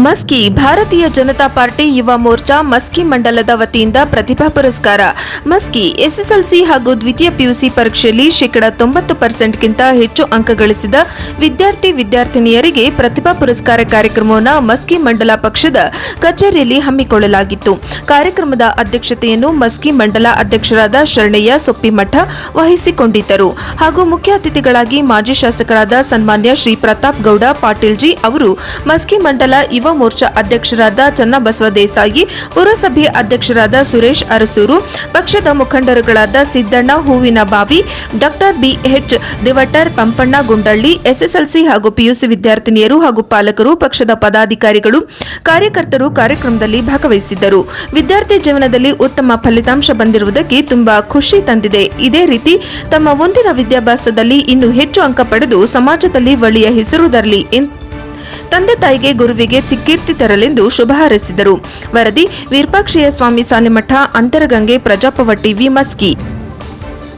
ಮಸ್ಕಿ ಭಾರತೀಯ ಜನತಾ ಪಾರ್ಟಿ ಯುವ ಮೋರ್ಚಾ ಮಸ್ಕಿ ಮಂಡಲದ ವತಿಯಿಂದ ಪ್ರತಿಭಾ ಪುರಸ್ಕಾರ. ಮಸ್ಕಿ ಎಸ್ಎಸ್ಎಲ್ಸಿ ಹಾಗೂ ದ್ವಿತೀಯ ಪಿಯುಸಿ ಪರೀಕ್ಷೆಯಲ್ಲಿ 90% ಹೆಚ್ಚು ಅಂಕ ಗಳಿಸಿದ ವಿದ್ಯಾರ್ಥಿನಿಯರಿಗೆ ಪ್ರತಿಭಾ ಪುರಸ್ಕಾರ ಕಾರ್ಯಕ್ರಮವನ್ನು ಮಸ್ಕಿ ಮಂಡಲ ಪಕ್ಷದ ಕಚೇರಿಯಲ್ಲಿ ಹಮ್ಮಿಕೊಳ್ಳಲಾಗಿತ್ತು. ಕಾರ್ಯಕ್ರಮದ ಅಧ್ಯಕ್ಷತೆಯನ್ನು ಮಸ್ಕಿ ಮಂಡಲ ಅಧ್ಯಕ್ಷರಾದ ಶರಣಯ್ಯ ಸೊಪ್ಪಿಮಠ ವಹಿಸಿಕೊಂಡಿದ್ದರು ಹಾಗೂ ಮುಖ್ಯ ಅತಿಥಿಗಳಾಗಿ ಮಾಜಿ ಶಾಸಕರಾದ ಸನ್ಮಾನ್ಯ ಶ್ರೀ ಪ್ರತಾಪ್ ಗೌಡ ಪಾಟೀಲ್ಜಿ ಅವರು, ಮಸ್ಕಿ ಮಂಡಲ ಯುವ ಮೋರ್ಚಾ ಅಧ್ಯಕ್ಷರಾದ ಚನ್ನಬಸವ ದೇಸಾಯಿ, ಪುರಸಭೆ ಅಧ್ಯಕ್ಷರಾದ ಸುರೇಶ್ ಅರಸೂರು, ಪಕ್ಷದ ಮುಖಂಡರುಗಳಾದ Siddanna Hoovinabavi, doctor BH Divatar, Pampanna Gundalli, SSLC ಹಾಗೂ ಪಿಯುಸಿ ವಿದ್ಯಾರ್ಥಿನಿಯರು ಹಾಗೂ ಪಾಲಕರು, ಪಕ್ಷದ ಪದಾಧಿಕಾರಿಗಳು, ಕಾರ್ಯಕರ್ತರು ಕಾರ್ಯಕ್ರಮದಲ್ಲಿ ಭಾಗವಹಿಸಿದ್ದರು. ವಿದ್ಯಾರ್ಥಿ ಜೀವನದಲ್ಲಿ ಉತ್ತಮ ಫಲಿತಾಂಶ ಬಂದಿರುವುದಕ್ಕೆ ತುಂಬಾ ಖುಷಿ ತಂದಿದೆ. ಇದೇ ರೀತಿ ತಮ್ಮ ಮುಂದಿನ ವಿದ್ಯಾಭ್ಯಾಸದಲ್ಲಿ ಇನ್ನೂ ಹೆಚ್ಚು ಅಂಕ ಪಡೆದು ಸಮಾಜದಲ್ಲಿ ಒಳ್ಳೆಯ ಹೆಸರು ತರಲಿ, ತಂದೆ ತಾಯಿಗೆ ಗುರುವಿಗೆ ಕೀರ್ತಿ ತರಲೆಂದು ಶುಭ ಹಾರೈಸಿದರು. ವರದಿ ವಿರೂಪಾಕ್ಷಯ್ಯ ಸ್ವಾಮಿ ಸಾಲಿಮಠ, ಅಂತರಗಂಗೆ, ಪ್ರಜಾಪವ ಟಿವಿ, ಮಸ್ಕಿ.